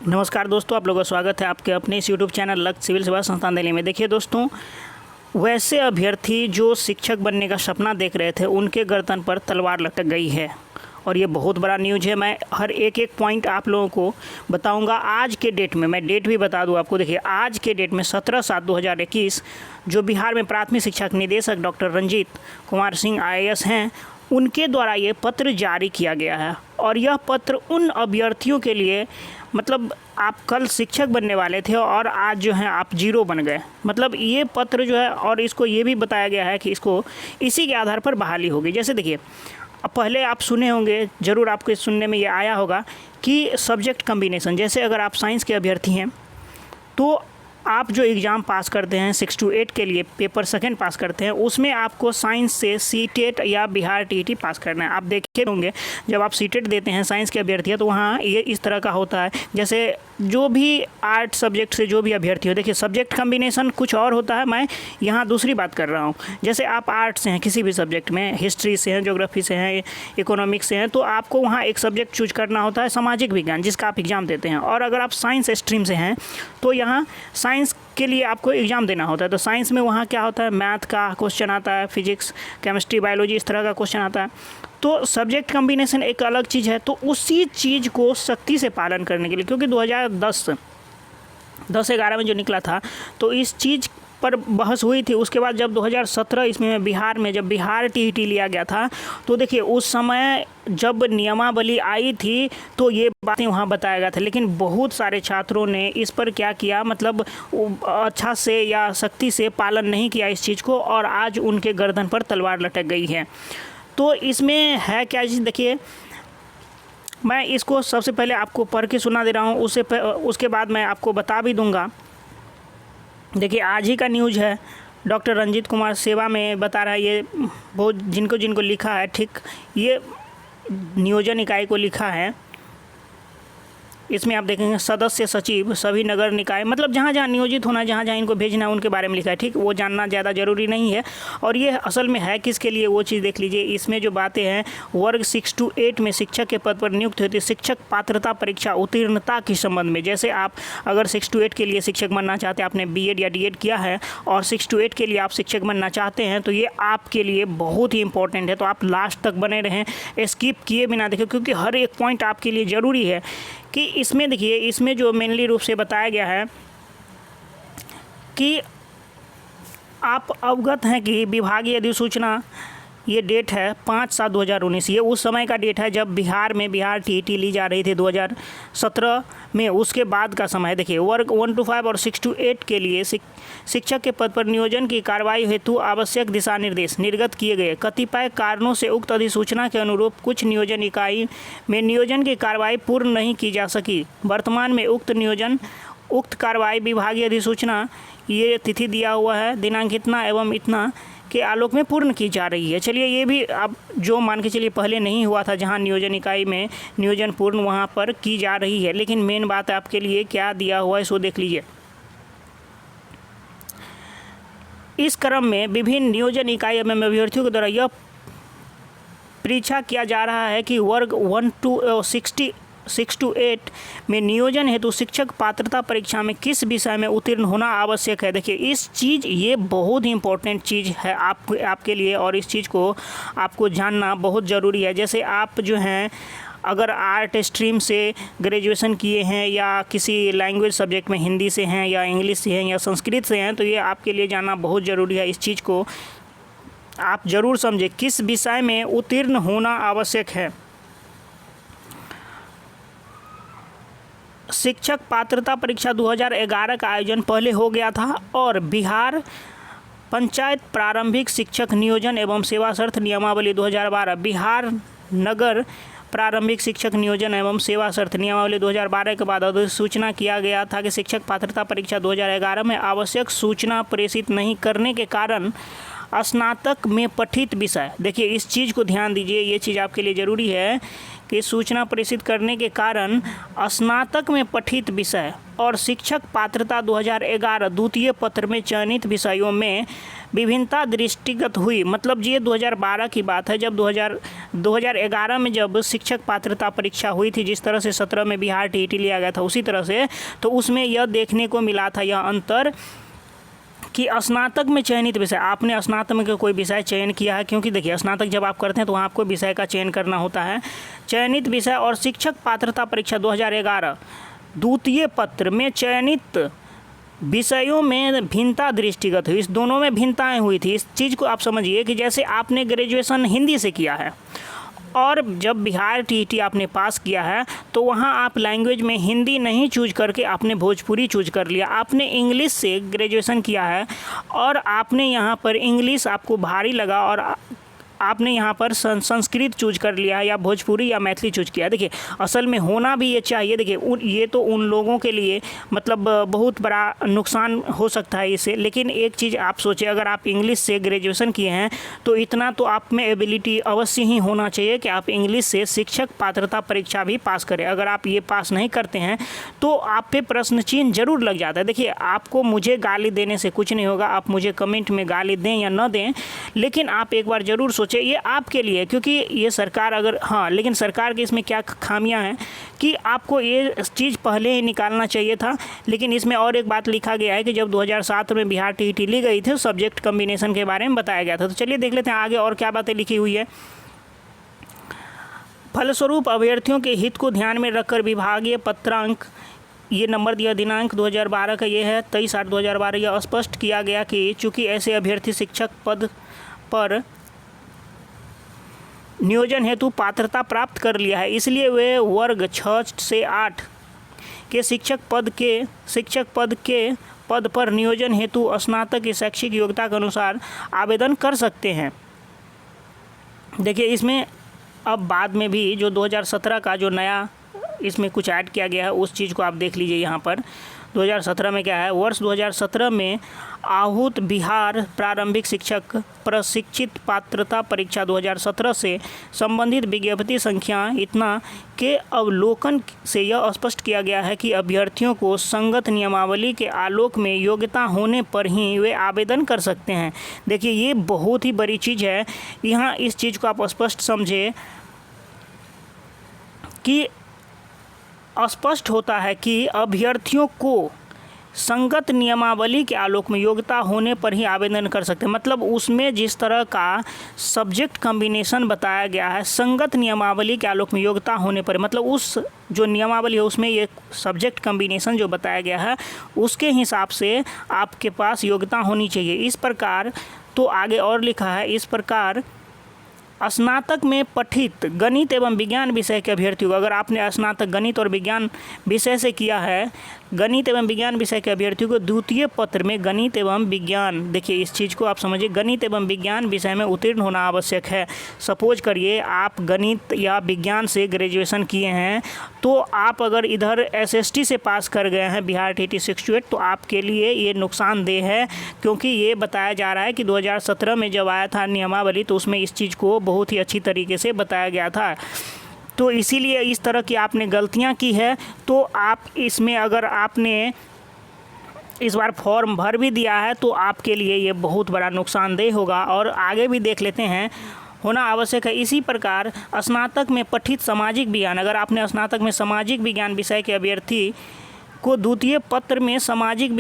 नमस्कार दोस्तों, आप लोगों का स्वागत है आपके अपने इस यूट्यूब चैनल लक्ष्य सिविल सेवा संस्थान दिल्ली में। देखिए दोस्तों, वैसे अभ्यर्थी जो शिक्षक बनने का सपना देख रहे थे उनके गर्दन पर तलवार लटक गई है और ये बहुत बड़ा न्यूज़ है। मैं हर एक पॉइंट आप लोगों को बताऊंगा। आज के डेट में मैं डेट भी बता दूं आपको। देखिए, आज के डेट में 17/7/2021 जो बिहार में प्राथमिक शिक्षा निदेशक डॉक्टर रंजीत कुमार सिंह IAS हैं, उनके द्वारा ये पत्र जारी किया गया है। और यह पत्र उन अभ्यर्थियों के लिए, मतलब आप कल शिक्षक बनने वाले थे और आज जो है आप जीरो बन गए, मतलब ये पत्र जो है, और इसको ये भी बताया गया है कि इसको इसी के आधार पर बहाली होगी। जैसे देखिए, अब पहले आप सुने होंगे, ज़रूर आपको सुनने में ये आया होगा कि सब्जेक्ट कम्बिनेशन, जैसे अगर आप साइंस के अभ्यर्थी हैं तो आप जो एग्ज़ाम पास करते हैं 6 to 8 के लिए, पेपर सेकंड पास करते हैं, उसमें आपको साइंस से CTET या बिहार TET पास करना है। आप देखे होंगे जब आप CTET देते हैं साइंस के अभ्यर्थी हैं तो वहाँ ये इस तरह का होता है, जैसे जो भी आर्ट सब्जेक्ट से जो भी अभ्यर्थी हो, देखिए सब्जेक्ट कम्बिनेशन कुछ और होता है, मैं यहाँ दूसरी बात कर रहा हूँ। जैसे आप आर्ट से हैं, किसी भी सब्जेक्ट में, हिस्ट्री से हैं, ज्योग्राफी से हैं, इकोनॉमिक्स से हैं, तो आपको वहाँ एक सब्जेक्ट चूज करना होता है, सामाजिक विज्ञान, जिसका आप एग्ज़ाम देते हैं। और अगर आप साइंस स्ट्रीम से हैं तो यहाँ साइंस के लिए आपको एग्ज़ाम देना होता है। तो साइंस में वहाँ क्या होता है, मैथ का क्वेश्चन आता है, फिजिक्स, केमिस्ट्री, बायोलॉजी, इस तरह का क्वेश्चन आता है। तो सब्जेक्ट कम्बिनेशन एक अलग चीज़ है। तो उसी चीज़ को सख्ती से पालन करने के लिए, क्योंकि 2010-11 में जो निकला था तो इस चीज़ पर बहस हुई थी। उसके बाद जब 2017 इसमें बिहार में जब बिहार TET लिया गया था तो देखिए उस समय जब नियमावली आई थी तो ये बातें वहाँ बताया गया था, लेकिन बहुत सारे छात्रों ने इस पर क्या किया, मतलब अच्छा से या सख्ती से पालन नहीं किया इस चीज़ को, और आज उनके गर्दन पर तलवार लटक गई है। तो इसमें है क्या चीज़, देखिए मैं इसको सबसे पहले आपको पढ़ के सुना दे रहा हूँ, उसके बाद मैं आपको बता भी दूंगा। देखिए, आज ही का न्यूज़ है, डॉक्टर रंजीत कुमार सेवा में बता रहा है, ये बहुत जिनको लिखा है, ठीक ये नियोजन इकाई को लिखा है। इसमें आप देखेंगे सदस्य सचिव सभी नगर निकाय, मतलब जहाँ जहाँ नियोजित होना, जहाँ जहाँ इनको भेजना है उनके बारे में लिखा है। ठीक, वो जानना ज़्यादा ज़रूरी नहीं है। और ये असल में है किसके लिए, वो चीज़ देख लीजिए। इसमें जो बातें हैं, वर्ग 6 to 8 में शिक्षक के पद पर नियुक्त होती है, शिक्षक पात्रता परीक्षा उत्तीर्णता के संबंध में। जैसे आप अगर 6 to 8 के लिए शिक्षक बनना चाहते हैं, आपने BEd या D.Ed किया है और 6 to 8 के लिए आप शिक्षक बनना चाहते हैं, तो ये आपके लिए बहुत ही इंपॉर्टेंट है। तो आप लास्ट तक बने रहें, स्किप किए बिना देखें, क्योंकि हर एक पॉइंट आपके लिए ज़रूरी है। कि इसमें देखिए, इसमें जो मेनली रूप से बताया गया है कि आप अवगत हैं कि विभागीय अधिसूचना, ये डेट है 5/7/2019, ये उस समय का डेट है जब बिहार में बिहार TET ली जा रही थी 2017 में। उसके बाद का समय देखिए, वर्ग 1 to 5 और 6 to 8 के लिए शिक्षक के पद पर नियोजन की कार्रवाई हेतु आवश्यक दिशा निर्देश निर्गत किए गए। कतिपय कारणों से उक्त अधिसूचना के अनुरूप कुछ नियोजन इकाई में नियोजन की कार्रवाई पूर्ण नहीं की जा सकी। वर्तमान में उक्त कार्रवाई विभागीय अधिसूचना, ये तिथि दिया हुआ है, दिनांक इतना एवं इतना के आलोक में पूर्ण की जा रही है। चलिए, ये भी अब जो मान के चलिए पहले नहीं हुआ था, जहां नियोजन इकाई में नियोजन पूर्ण वहां पर की जा रही है, लेकिन मेन बात आपके लिए क्या दिया हुआ है इसको देख लीजिए। इस क्रम में विभिन्न नियोजन इकाई एवं अभ्यर्थियों के द्वारा यह परीक्षा किया जा रहा है कि वर्ग 6 to 8 में नियोजन हेतु शिक्षक पात्रता परीक्षा में किस विषय में उत्तीर्ण होना आवश्यक है। देखिए, इस चीज़, ये बहुत ही इंपॉर्टेंट चीज़ है आपके लिए, और इस चीज़ को आपको जानना बहुत ज़रूरी है। जैसे आप जो हैं, अगर आर्ट स्ट्रीम से ग्रेजुएशन किए हैं या किसी लैंग्वेज सब्जेक्ट में हिंदी से हैं या इंग्लिश से हैं या संस्कृत से हैं, तो ये आपके लिए जानना बहुत ज़रूरी है। इस चीज़ को आप ज़रूर समझें, किस विषय में उत्तीर्ण होना आवश्यक है। शिक्षक पात्रता परीक्षा 2011 का आयोजन पहले हो गया था और बिहार पंचायत प्रारंभिक शिक्षक नियोजन एवं सेवा शर्त नियमावली 2012, बिहार नगर प्रारंभिक शिक्षक नियोजन एवं सेवा शर्त नियमावली 2012 के बाद अधिसूचना किया गया था कि शिक्षक पात्रता परीक्षा 2011 में आवश्यक सूचना प्रेषित नहीं करने के कारण स्नातक में पठित विषय, देखिए इस चीज़ को ध्यान दीजिए, ये चीज़ आपके लिए ज़रूरी है कि सूचना प्रेषित करने के कारण स्नातक में पठित विषय और शिक्षक पात्रता 2011 द्वितीय पत्र में चयनित विषयों में विभिन्नता दृष्टिगत हुई। मतलब ये 2012 की बात है, जब 2011 में जब शिक्षक पात्रता परीक्षा हुई थी, जिस तरह से 17 में बिहार टीईटी लिया गया था उसी तरह से, तो उसमें यह देखने को मिला था यह अंतर कि स्नातक में चयनित विषय, आपने स्नातक में कोई विषय चयन किया है, क्योंकि देखिए स्नातक जब आप करते हैं तो वहाँ आपको विषय का चयन करना होता है, चयनित विषय और शिक्षक पात्रता परीक्षा 2011 द्वितीय पत्र में चयनित विषयों में भिन्नता दृष्टिगत हुई। इस दोनों में भिन्नताएं हुई थी। इस चीज़ को आप समझिए कि जैसे आपने ग्रेजुएशन हिंदी से किया है और जब बिहार टीईटी आपने पास किया है तो वहाँ आप लैंग्वेज में हिंदी नहीं चूज करके आपने भोजपुरी चूज कर लिया। आपने इंग्लिश से ग्रेजुएशन किया है और आपने यहाँ पर इंग्लिश आपको भारी लगा और आपने यहाँ पर संस्कृत चूज कर लिया है या भोजपुरी या मैथिली चूज किया है। देखिए असल में होना भी ये चाहिए। देखिए ये तो उन लोगों के लिए मतलब बहुत बड़ा नुकसान हो सकता है इससे, लेकिन एक चीज़ आप सोचिए, अगर आप इंग्लिश से ग्रेजुएशन किए हैं तो इतना तो आप में एबिलिटी अवश्य ही होना चाहिए कि आप इंग्लिश से शिक्षक पात्रता परीक्षा भी पास करें। अगर आप ये पास नहीं करते हैं तो आप पे प्रश्न चिन्ह जरूर लग जाता है। देखिए आपको मुझे गाली देने से कुछ नहीं होगा, आप मुझे कमेंट में गाली दें या न दें, लेकिन आप एक बार ज़रूर सोचें ये आपके लिए, क्योंकि ये सरकार अगर लेकिन सरकार के इसमें क्या खामियां हैं कि आपको ये चीज़ पहले ही निकालना चाहिए था। लेकिन इसमें और एक बात लिखा गया है कि जब 2007 में बिहार टीईटी ली गई थी सब्जेक्ट कम्बिनेशन के बारे में बताया गया था। तो चलिए देख लेते हैं आगे और क्या बातें लिखी हुई है। फलस्वरूप अभ्यर्थियों के हित को ध्यान में रखकर विभागीय पत्रांक, ये नंबर दिया दिनांक 2012 का ये है 23/8/2012, यह स्पष्ट किया गया कि चूँकि ऐसे अभ्यर्थी शिक्षक पद पर नियोजन हेतु पात्रता प्राप्त कर लिया है, इसलिए वे वर्ग 6 से 8 के शिक्षक पद के पद पर नियोजन हेतु स्नातक की शैक्षिक योग्यता के अनुसार आवेदन कर सकते हैं। देखिए इसमें अब बाद में भी जो 2017 का जो नया इसमें कुछ ऐड किया गया है उस चीज़ को आप देख लीजिए। यहाँ पर 2017 में क्या है, वर्ष 2017 में आहूत बिहार प्रारंभिक शिक्षक प्रशिक्षित पात्रता परीक्षा 2017 से संबंधित विज्ञप्ति संख्या इतना के अवलोकन से यह स्पष्ट किया गया है कि अभ्यर्थियों को संगत नियमावली के आलोक में योग्यता होने पर ही वे आवेदन कर सकते हैं। देखिए ये बहुत ही बड़ी चीज़ है, यहाँ इस चीज़ को आप स्पष्ट समझे कि स्पष्ट होता है कि अभ्यर्थियों को संगत नियमावली के आलोक में योग्यता होने पर ही आवेदन कर सकते हैं। मतलब उसमें जिस तरह का सब्जेक्ट कॉम्बिनेशन बताया गया है संगत नियमावली के आलोक में योग्यता होने पर, मतलब उस जो नियमावली है उसमें ये सब्जेक्ट कॉम्बिनेशन जो बताया गया है उसके हिसाब से आपके पास योग्यता होनी चाहिए। इस प्रकार तो आगे और लिखा है, इस प्रकार स्नातक में पठित गणित एवं विज्ञान विषय के अभ्यर्थियों को, अगर आपने स्नातक गणित और विज्ञान विषय से किया है, गणित एवं विज्ञान विषय के अभ्यर्थियों को द्वितीय पत्र में गणित एवं विज्ञान, देखिए इस चीज़ को आप समझिए, गणित एवं विज्ञान विषय में उत्तीर्ण होना आवश्यक है। सपोज करिए आप गणित या विज्ञान से ग्रेजुएशन किए हैं तो आप अगर इधर SST से पास कर गए हैं बिहार टीईटी 628 तो आपके लिए ये नुकसानदेह है, क्योंकि ये बताया जा रहा है कि 2017 में जब आया था नियमावली तो उसमें इस चीज़ को बहुत ही अच्छी तरीके से बताया गया था। तो इसीलिए इस तरह की आपने गलतियां की है तो आप इसमें अगर आपने इस बार फॉर्म भर भी दिया है तो आपके लिए ये बहुत बड़ा नुकसानदेह होगा। और आगे भी देख लेते हैं, होना आवश्यक है। इसी प्रकार स्नातक में पठित सामाजिक विज्ञान, अगर आपने स्नातक में सामाजिक विज्ञान विषय के अभ्यर्थी को द्वितीय पत्र में सामाजिक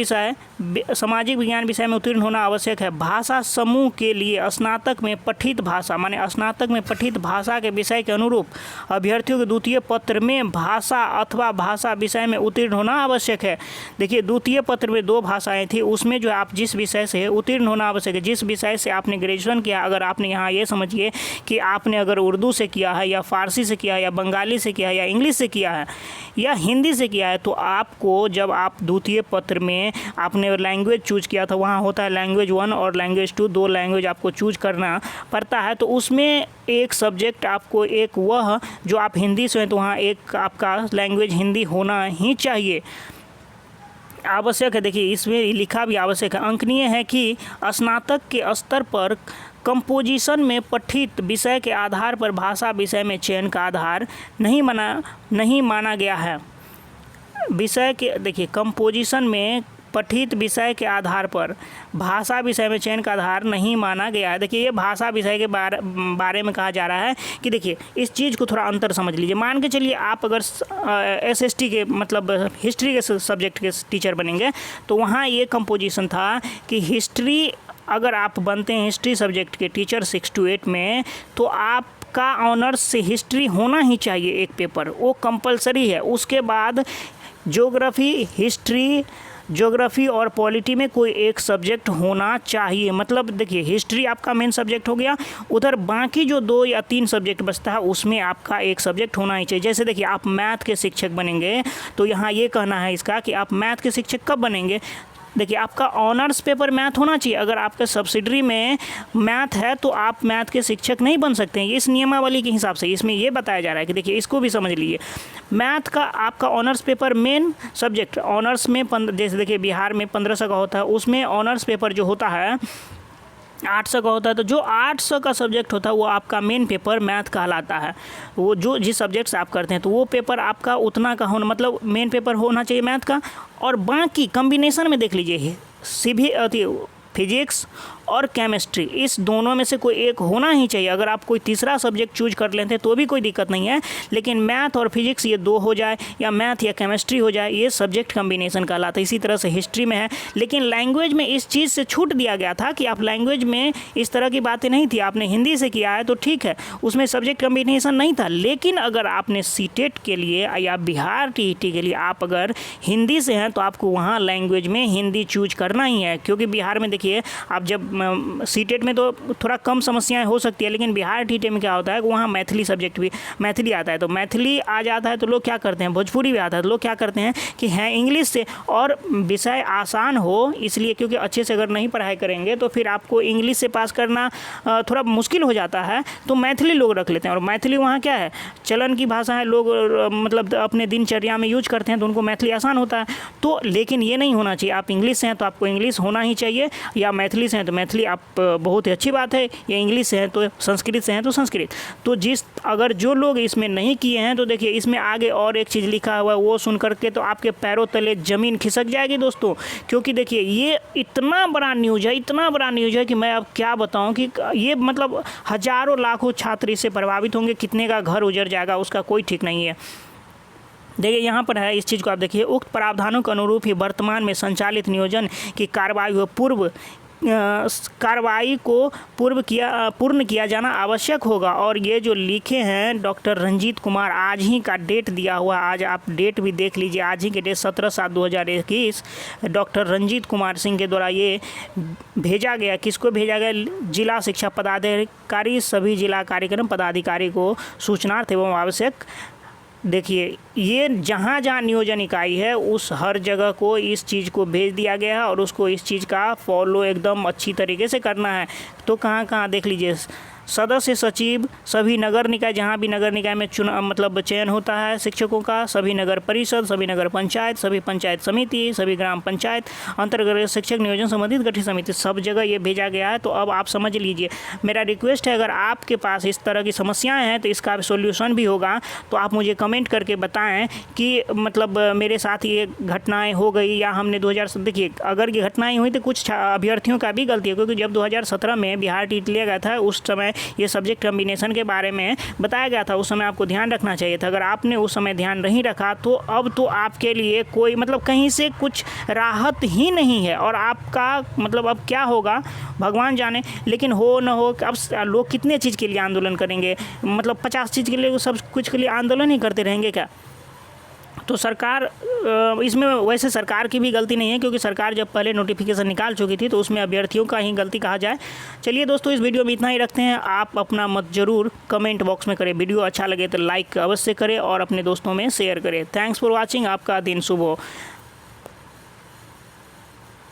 विज्ञान विषय में उत्तीर्ण होना आवश्यक है। भाषा समूह के लिए स्नातक में पठित भाषा, माने स्नातक में पठित भाषा के विषय के अनुरूप अभ्यर्थियों के द्वितीय पत्र में भाषा अथवा भाषा विषय में उत्तीर्ण होना आवश्यक है। देखिए द्वितीय पत्र में 2 भाषाएं थी, उसमें जो आप जिस विषय से उत्तीर्ण होना आवश्यक है, जिस विषय से आपने ग्रेजुएशन किया, अगर आपने यहाँ ये समझिए कि आपने अगर उर्दू से किया है या फारसी से किया है या बंगाली से किया है या इंग्लिश से किया है या हिंदी से किया है, तो आपको जब आप द्वितीय पत्र में आपने लैंग्वेज चूज किया था, वहाँ होता है लैंग्वेज 1 और लैंग्वेज 2, 2 लैंग्वेज आपको चूज करना पड़ता है। तो उसमें एक सब्जेक्ट आपको, एक वह जो आप हिंदी से हैं तो वहाँ एक आपका लैंग्वेज हिंदी होना ही चाहिए, आवश्यक है। देखिए इसमें लिखा भी आवश्यक है। अंकनीय है कि स्नातक के स्तर पर कंपोजिशन में पठित विषय के आधार पर भाषा विषय में चयन का आधार नहीं माना गया है। विषय के, देखिए कंपोजिशन में पठित विषय के आधार पर भाषा विषय में चयन का आधार नहीं माना गया है। देखिए ये भाषा विषय के बारे में कहा जा रहा है कि देखिए इस चीज़ को थोड़ा अंतर समझ लीजिए। मान के चलिए आप अगर SST के मतलब हिस्ट्री के सब्जेक्ट के टीचर बनेंगे तो वहाँ ये कंपोजिशन था कि हिस्ट्री अगर आप बनते हैं हिस्ट्री सब्जेक्ट के टीचर 6 to 8 में तो आपका ऑनर्स से हिस्ट्री होना ही चाहिए एक पेपर, वो कंपलसरी है। उसके बाद ज्योग्राफी और पॉलिटी में कोई एक सब्जेक्ट होना चाहिए। मतलब देखिए हिस्ट्री आपका मेन सब्जेक्ट हो गया, उधर बाकी जो 2 या 3 सब्जेक्ट बचता है उसमें आपका एक सब्जेक्ट होना ही चाहिए। जैसे देखिए आप मैथ के शिक्षक बनेंगे तो यहाँ ये कहना है इसका कि आप मैथ के शिक्षक कब बनेंगे, देखिए आपका ऑनर्स पेपर मैथ होना चाहिए। अगर आपके सब्सिडरी में मैथ है तो आप मैथ के शिक्षक नहीं बन सकते हैं, इस नियमावली के हिसाब से इसमें ये बताया जा रहा है कि देखिए इसको भी समझ लीजिए। मैथ का आपका honours paper main subject honours में जैसे देखिए बिहार में 1500 का होता है, उसमें ऑनर्स पेपर जो होता है 800 का होता है। तो जो 800 का सब्जेक्ट होता है वो आपका मेन पेपर मैथ कहलाता है। वो जो जिस सब्जेक्ट से आप करते हैं तो वो पेपर आपका उतना का होना मतलब मेन पेपर होना चाहिए मैथ का। और बाकी कॉम्बिनेशन में देख लीजिए फिजिक्स और केमिस्ट्री, इस दोनों में से कोई एक होना ही चाहिए। अगर आप कोई तीसरा सब्जेक्ट चूज कर लेते हैं तो भी कोई दिक्कत नहीं है, लेकिन मैथ और फिजिक्स ये 2 हो जाए या मैथ या केमिस्ट्री हो जाए, ये सब्जेक्ट कॉम्बिनेशन कहलाता है। इसी तरह से हिस्ट्री में है, लेकिन लैंग्वेज में इस चीज़ से छूट दिया गया था कि आप लैंग्वेज में इस तरह की बातें नहीं थी। आपने हिंदी से किया है तो ठीक है, उसमें सब्जेक्ट कॉम्बिनेशन नहीं था। लेकिन अगर आपने सीटेट के लिए या बिहार TET के लिए आप अगर हिंदी से हैं तो आपको वहाँ लैंग्वेज में हिंदी चूज करना ही है। क्योंकि बिहार में देखिए आप जब सीटेट में तो थोड़ा कम समस्याएं हो सकती है, लेकिन बिहार TET में क्या होता है कि वहाँ मैथिली सब्जेक्ट भी मैथिली आता है। तो मैथिली आ जाता है तो लोग क्या करते हैं, भोजपुरी भी आता है तो लोग क्या करते हैं कि हैं इंग्लिश से, और विषय आसान हो इसलिए क्योंकि अच्छे से अगर नहीं पढ़ाई करेंगे तो फिर आपको इंग्लिश से पास करना थोड़ा मुश्किल हो जाता है, तो मैथिली लोग रख लेते हैं। और मैथिली वहाँ क्या है, चलन की भाषा है, लोग मतलब अपने दिनचर्या में यूज करते हैं तो उनको मैथिली आसान होता है। तो लेकिन ये नहीं होना चाहिए, आप इंग्लिश से हैं तो आपको इंग्लिश होना ही चाहिए, या मैथिली से हैं तो मैथिली आप बहुत ही अच्छी बात है, या इंग्लिश से हैं तो संस्कृत से हैं तो संस्कृत। तो अगर जो लोग इसमें नहीं किए हैं तो देखिए इसमें आगे और एक चीज़ लिखा हुआ है, वो सुन करके तो आपके पैरों तले ज़मीन खिसक जाएगी दोस्तों। क्योंकि देखिए ये इतना बड़ा न्यूज़ है कि मैं अब क्या बताऊं कि ये मतलब हज़ारों लाखों छात्र इससे प्रभावित होंगे, कितने का घर उजड़ जाएगा उसका कोई ठीक नहीं है। देखिए यहाँ पर है, इस चीज़ को आप देखिए, उक्त प्रावधानों के अनुरूप ही वर्तमान में संचालित नियोजन की कार्रवाई को पूर्ण किया जाना आवश्यक होगा। और ये जो लिखे हैं डॉक्टर रंजीत कुमार, आज ही का डेट दिया हुआ, आज आप डेट भी देख लीजिए, आज ही के डेट 17/7/2021 डॉक्टर रंजीत कुमार सिंह के द्वारा ये भेजा गया। किसको भेजा गया, जिला शिक्षा पदाधिकारी सभी जिला कार्यक्रम पदाधिकारी को सूचनार्थ एवं आवश्यक। देखिए ये जहाँ जहाँ नियोजन इकाई है उस हर जगह को इस चीज़ को भेज दिया गया है और उसको इस चीज़ का फॉलो एकदम अच्छी तरीके से करना है। तो कहाँ कहाँ देख लीजिए, सदस्य सचिव सभी नगर निकाय, जहाँ भी नगर निकाय में मतलब चयन होता है शिक्षकों का, सभी नगर परिषद, सभी नगर पंचायत, सभी पंचायत समिति, सभी ग्राम पंचायत अंतर्गत शिक्षक नियोजन संबंधित गठित समिति, सब जगह ये भेजा गया है। तो अब आप समझ लीजिए, मेरा रिक्वेस्ट है अगर आपके पास इस तरह की समस्याएं हैं तो इसका सोल्यूशन भी होगा, तो आप मुझे कमेंट करके बताएं कि मतलब मेरे साथ ये घटनाएँ हो गई या हमने 2000 देखिए अगर ये घटनाएँ हुई तो कुछ अभ्यर्थियों का भी गलती है, क्योंकि जब 2017 में बिहार TET लिया गया था उस समय ये सब्जेक्ट कॉम्बिनेशन के बारे में बताया गया था, उस समय आपको ध्यान रखना चाहिए था। अगर आपने उस समय ध्यान नहीं रखा तो अब तो आपके लिए कोई मतलब कहीं से कुछ राहत ही नहीं है, और आपका मतलब अब क्या होगा भगवान जाने। लेकिन हो न हो, अब लोग कितने चीज़ के लिए आंदोलन करेंगे, मतलब 50 चीज़ के लिए सब कुछ के लिए आंदोलन ही करते रहेंगे क्या। तो सरकार इसमें वैसे सरकार की भी गलती नहीं है, क्योंकि सरकार जब पहले नोटिफिकेशन निकाल चुकी थी तो उसमें अभ्यर्थियों का ही गलती कहा जाए। चलिए दोस्तों, इस वीडियो में इतना ही रखते हैं। आप अपना मत ज़रूर कमेंट बॉक्स में करें, वीडियो अच्छा लगे तो लाइक अवश्य करें और अपने दोस्तों में शेयर करें। थैंक्स फॉर वॉचिंग, आपका दिन शुभ हो।